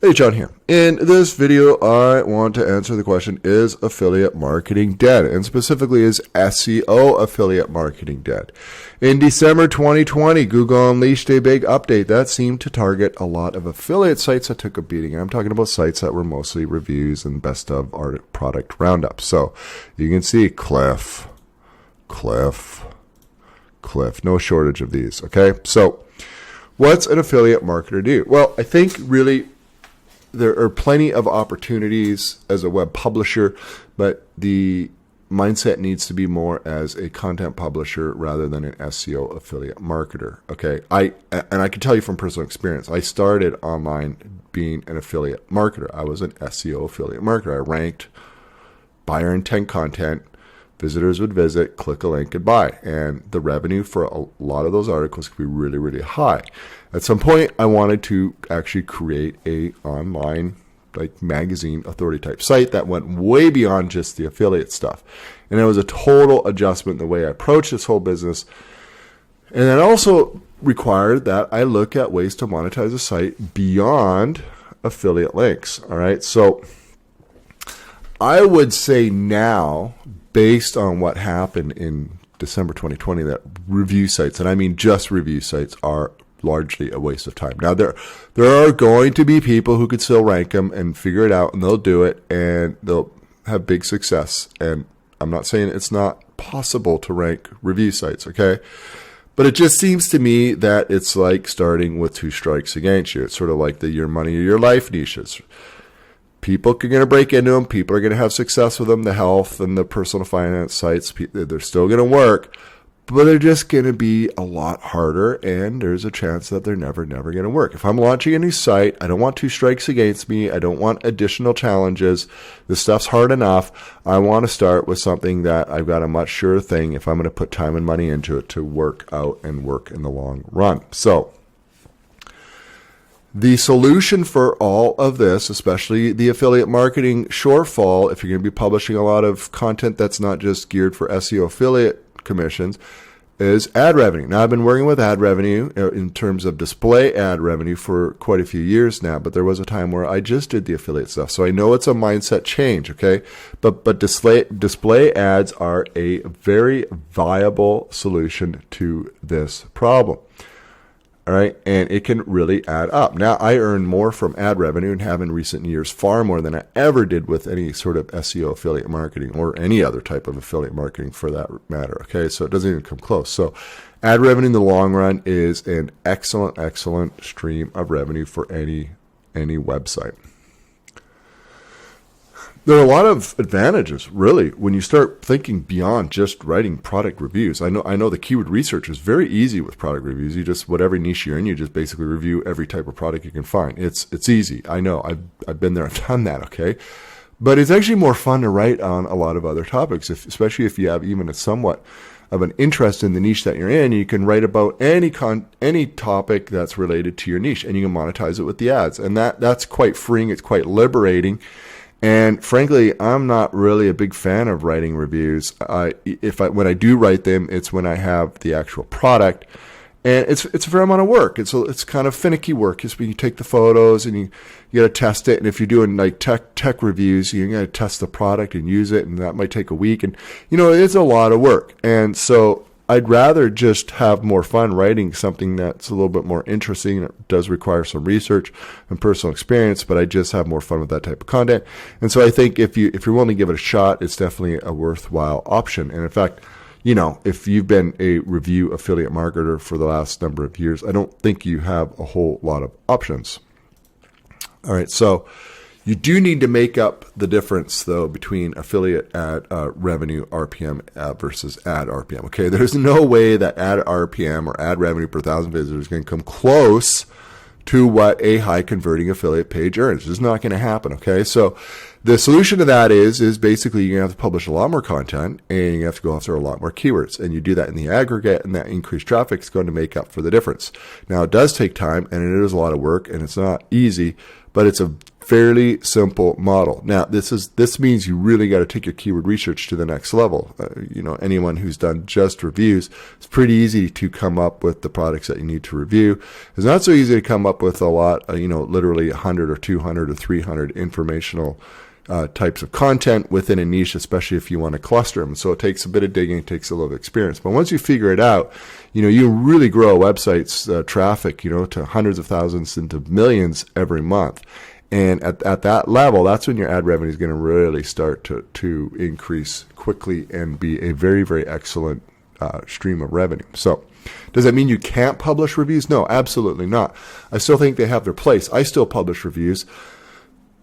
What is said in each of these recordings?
Hey, John here. In this video, I want to answer the question, is affiliate marketing dead? And specifically, is SEO affiliate marketing dead? In December 2020, Google unleashed a big update that seemed to target a lot of affiliate sites that took a beating. And I'm talking about sites that were mostly reviews and best of art product roundups. So you can see cliff, no shortage of these. Okay. So what's an affiliate marketer do? Well, I think really there are plenty of opportunities as a web publisher, but the mindset needs to be more as a content publisher rather than an SEO affiliate marketer. Okay, I can tell you from personal experience, I started online being an affiliate marketer. I was an SEO affiliate marketer. I ranked buyer intent content. Visitors would visit, click a link, and buy. And the revenue for a lot of those articles could be really, really high. At some point, I wanted to actually create a online magazine authority type site that went way beyond just the affiliate stuff. And it was a total adjustment in the way I approached this whole business. And it also required that I look at ways to monetize a site beyond affiliate links. All right. So I would say now, based on what happened in December 2020, that review sites, and I mean just review sites, are largely a waste of time. Now, there are going to be people who could still rank them and figure it out, and they'll do it, and they'll have big success. And I'm not saying it's not possible to rank review sites, okay? But it just seems to me that it's like starting with two strikes against you. It's sort of like the your money or your life niches. People are going to break into them. People are going to have success with them. The health and the personal finance sites, they're still going to work, but they're just going to be a lot harder, and there's a chance that they're never going to work. If I'm launching a new site, I don't want two strikes against me. I don't want additional challenges. This stuff's hard enough. I want to start with something that I've got a much surer thing, if I'm going to put time and money into it, to work out and work in the long run. So the solution for all of this, especially the affiliate marketing shortfall, if you're going to be publishing a lot of content that's not just geared for SEO affiliate commissions, is ad revenue. Now, I've been working with ad revenue in terms of display ad revenue for quite a few years now, but there was a time where I just did the affiliate stuff. So I know it's a mindset change, okay? But display ads are a very viable solution to this problem. All right, and it can really add up. Now, I earn more from ad revenue and have in recent years far more than I ever did with any sort of SEO affiliate marketing or any other type of affiliate marketing for that matter. Okay, so it doesn't even come close. So ad revenue in the long run is an excellent stream of revenue for any website. There are a lot of advantages, really, when you start thinking beyond just writing product reviews. I know the keyword research is very easy with product reviews. You just, whatever niche you're in, you just basically review every type of product you can find. It's easy. I know. I've been there. I've done that, okay? But it's actually more fun to write on a lot of other topics, especially if you have even a somewhat of an interest in the niche that you're in. You can write about any topic that's related to your niche, and you can monetize it with the ads. And that's quite freeing. It's quite liberating. And frankly, I'm not really a big fan of writing reviews. When I do write them, it's when I have the actual product, and it's a fair amount of work. It's kind of finicky work. It's when you take the photos and you got to test it. And if you're doing like tech reviews, you got to test the product and use it, and that might take a week. And it's a lot of work. And so I'd rather just have more fun writing something that's a little bit more interesting. It does require some research and personal experience, but I just have more fun with that type of content. And so I think if you're willing to give it a shot, it's definitely a worthwhile option. And in fact, if you've been a review affiliate marketer for the last number of years, I don't think you have a whole lot of options. All right, so you do need to make up the difference, though, between affiliate ad revenue RPM versus ad RPM. Okay, there's no way that ad RPM or ad revenue per 1,000 visitors can come close to what a high converting affiliate page earns. It's just not going to happen. Okay, so the solution to that is basically you're going to have to publish a lot more content, and you have to go after a lot more keywords, and you do that in the aggregate, and that increased traffic is going to make up for the difference. Now, it does take time, and it is a lot of work, and it's not easy, but it's a Fairly simple model. Now, this means you really got to take your keyword research to the next level. Anyone who's done just reviews, it's pretty easy to come up with the products that you need to review. It's not so easy to come up with a lot, literally 100 or 200 or 300 informational types of content within a niche, especially if you want to cluster them. So it takes a bit of digging, it takes a little experience. But once you figure it out, you really grow a website's traffic, to hundreds of thousands into millions every month. And at that level, that's when your ad revenue is going to really start to increase quickly and be a very, very excellent stream of revenue. So does that mean you can't publish reviews? No, absolutely not. I still think they have their place. I still publish reviews.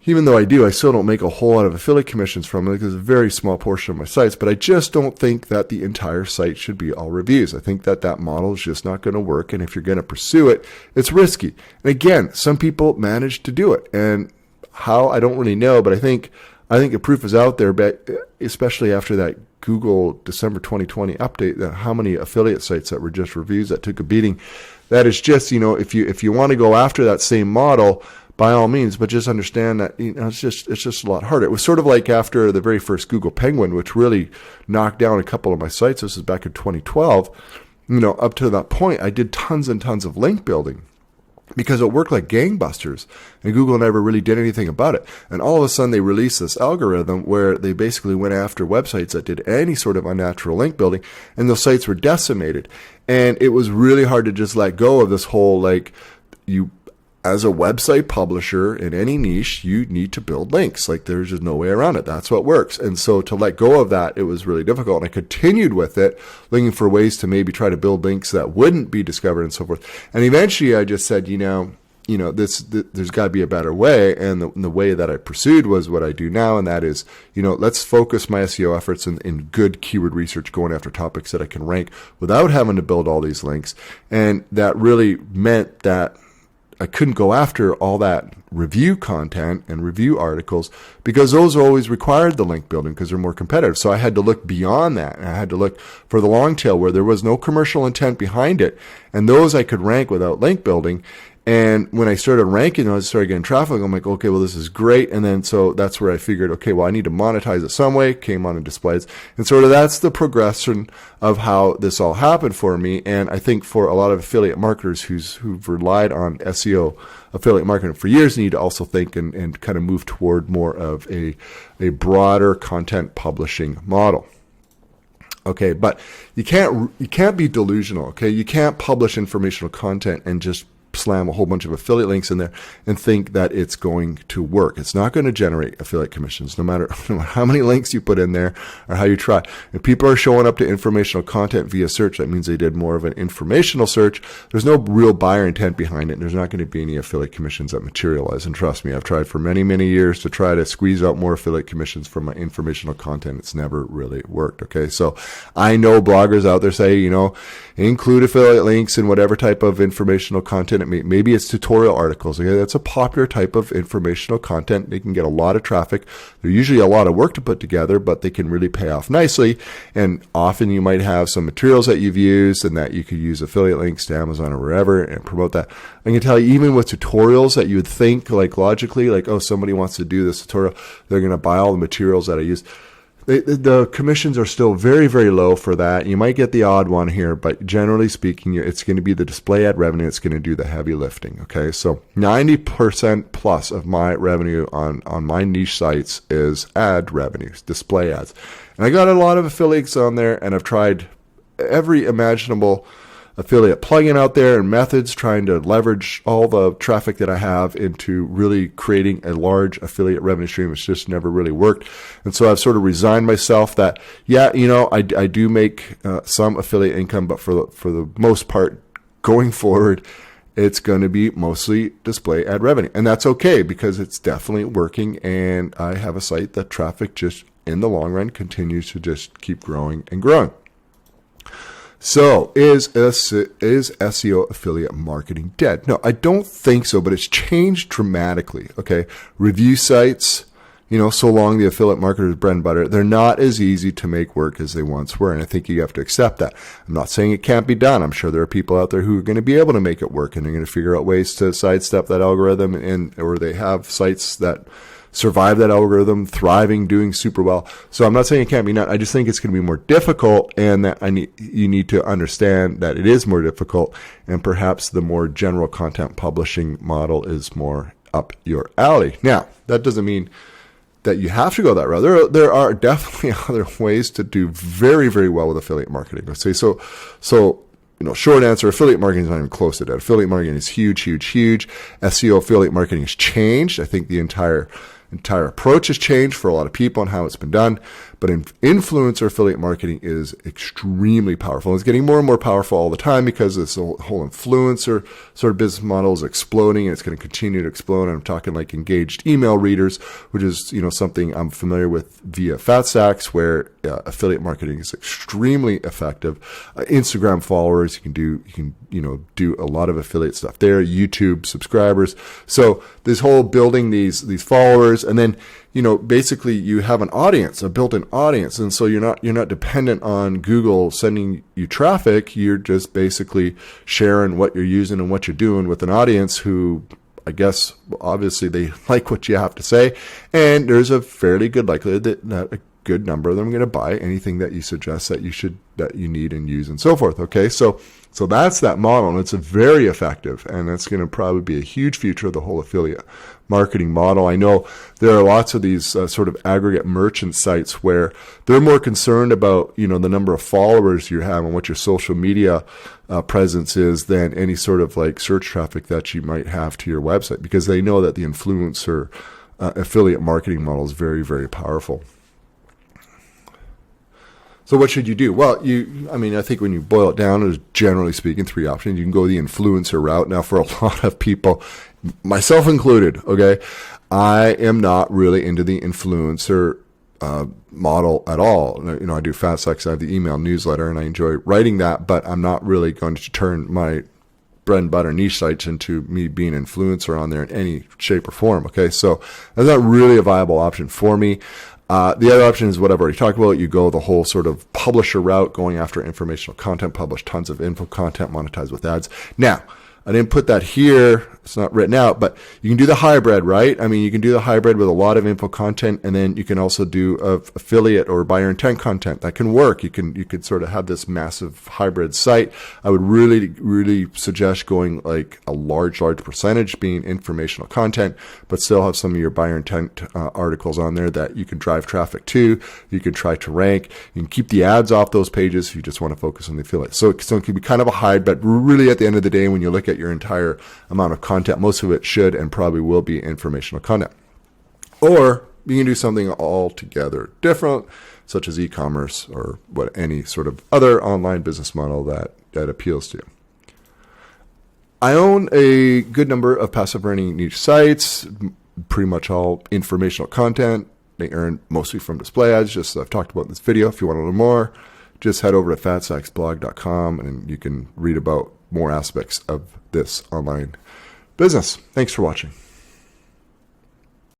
Even though I do, I still don't make a whole lot of affiliate commissions from it because it's a very small portion of my sites. But I just don't think that the entire site should be all reviews. I think that model is just not going to work. And if you're going to pursue it, it's risky. And again, some people manage to do it. And how, I don't really know. But I think the proof is out there, but especially after that Google December 2020 update, that how many affiliate sites that were just reviews that took a beating. That is just, if you want to go after that same model, by all means, but just understand that it's just a lot harder. It was sort of like after the very first Google Penguin, which really knocked down a couple of my sites. This is back in 2012. Up to that point, I did tons and tons of link building because it worked like gangbusters, and Google never really did anything about it. And all of a sudden, they released this algorithm where they basically went after websites that did any sort of unnatural link building, and those sites were decimated. And it was really hard to just let go of this whole as a website publisher in any niche, you need to build links. There's just no way around it. That's what works. And so to let go of that, it was really difficult. And I continued with it, looking for ways to maybe try to build links that wouldn't be discovered and so forth. And eventually I just said, there's got to be a better way. And the way that I pursued was what I do now. And that is, let's focus my SEO efforts in good keyword research, going after topics that I can rank without having to build all these links. And that really meant that I couldn't go after all that review content and review articles because those always required the link building because they're more competitive. So I had to look beyond that. And I had to look for the long tail where there was no commercial intent behind it. And those I could rank without link building. And when I started ranking, I started getting traffic. I'm like, okay, well, this is great. And then so that's where I figured, okay, well, I need to monetize it some way. Came on and displays. And sort of that's the progression of how this all happened for me. And I think for a lot of affiliate marketers who've relied on SEO affiliate marketing for years need to also think and kind of move toward more of a broader content publishing model. Okay, but you can't be delusional. Okay, you can't publish informational content and just slam a whole bunch of affiliate links in there and think that it's going to work. It's not going to generate affiliate commissions no matter how many links you put in there or how you try. If people are showing up to informational content via search, that means they did more of an informational search. There's no real buyer intent behind it, and there's not going to be any affiliate commissions that materialize. And trust me, I've tried for many, many years to try to squeeze out more affiliate commissions from my informational content. It's never really worked. Okay, so I know bloggers out there say, include affiliate links in whatever type of informational content. Maybe it's tutorial articles. Okay, that's a popular type of informational content. They can get a lot of traffic. They're usually a lot of work to put together, but they can really pay off nicely. And often you might have some materials that you've used and that you could use affiliate links to Amazon or wherever and promote that. I can tell you, even with tutorials that you would think logically, oh, somebody wants to do this tutorial, they're going to buy all the materials that I use. The commissions are still very, very low for that. You might get the odd one here, but generally speaking, it's going to be the display ad revenue. It's going to do the heavy lifting. Okay, so 90% plus of my revenue on my niche sites is ad revenues, display ads. And I got a lot of affiliates on there, and I've tried every imaginable affiliate plugin out there and methods trying to leverage all the traffic that I have into really creating a large affiliate revenue stream. It's just never really worked. And so I've sort of resigned myself that, I do make some affiliate income, but for the most part going forward, it's going to be mostly display ad revenue. And that's okay because it's definitely working. And I have a site that traffic just in the long run continues to just keep growing and growing. So is SEO affiliate marketing dead? No, I don't think so, but it's changed dramatically. Okay, review sites, so long the affiliate marketer's bread and butter, they're not as easy to make work as they once were. And I think you have to accept that. I'm not saying it can't be done. I'm sure there are people out there who are going to be able to make it work, and they're going to figure out ways to sidestep that algorithm, or they have sites that survive that algorithm, thriving, doing super well. So I'm not saying it can't be done. I just think it's going to be more difficult, and that you need to understand that it is more difficult, and perhaps the more general content publishing model is more up your alley. Now, that doesn't mean that you have to go that route. There are definitely other ways to do very, very well with affiliate marketing. Let's say so. Short answer, affiliate marketing is not even close to that. Affiliate marketing is huge, huge, huge. SEO affiliate marketing has changed. I think the entire approach has changed for a lot of people and how it's been done. But influencer affiliate marketing is extremely powerful. It's getting more and more powerful all the time because this whole influencer sort of business model is exploding, and it's going to continue to explode. And I'm talking like engaged email readers, which is something I'm familiar with via FatStacks, where affiliate marketing is extremely effective. Instagram followers, you can do a lot of affiliate stuff there. YouTube subscribers. So this whole building these followers, and then basically you have an audience, a built-in audience, and so you're not dependent on Google sending you traffic. You're just basically sharing what you're using and what you're doing with an audience who, I guess, obviously they like what you have to say, and there's a fairly good likelihood that a good number of them are going to buy anything that you suggest that you need and use and so forth. Okay, so that's that model, and it's very effective, and that's going to probably be a huge future of the whole affiliate marketing model. I know there are lots of these sort of aggregate merchant sites where they're more concerned about the number of followers you have and what your social media presence is than any sort of like search traffic that you might have to your website, because they know that the influencer affiliate marketing model is very, very powerful. So what should you do? Well, I think when you boil it down, there's generally speaking 3 options. You can go the influencer route. Now, for a lot of people, myself included, okay, I am not really into the influencer model at all. I do FatStacks, I have the email newsletter, and I enjoy writing that, but I'm not really going to turn my bread and butter niche sites into me being an influencer on there in any shape or form, okay? So that's not really a viable option for me. The other option is what I've already talked about. You go the whole sort of publisher route, going after informational content, publish tons of info content, monetize with ads. Now, I didn't put that here. It's not written out, but you can do the hybrid, right? I mean, you can do the hybrid with a lot of info content, and then you can also do affiliate or buyer intent content. That can work. You could sort of have this massive hybrid site. I would really, really suggest going like a large percentage being informational content, but still have some of your buyer intent articles on there that you can drive traffic to. You can try to rank. You can keep the ads off those pages if you just want to focus on the affiliate. So it can be kind of a hybrid, but really at the end of the day, when you look at your entire amount of content, most of it should and probably will be informational content. Or you can do something altogether different, such as e-commerce or any sort of other online business model that appeals to you. I own a good number of passive earning niche sites, pretty much all informational content. They earn mostly from display ads, just as I've talked about in this video. If you want to learn more, just head over to fatstacksblog.com and you can read about more aspects of this online business. Thanks for watching.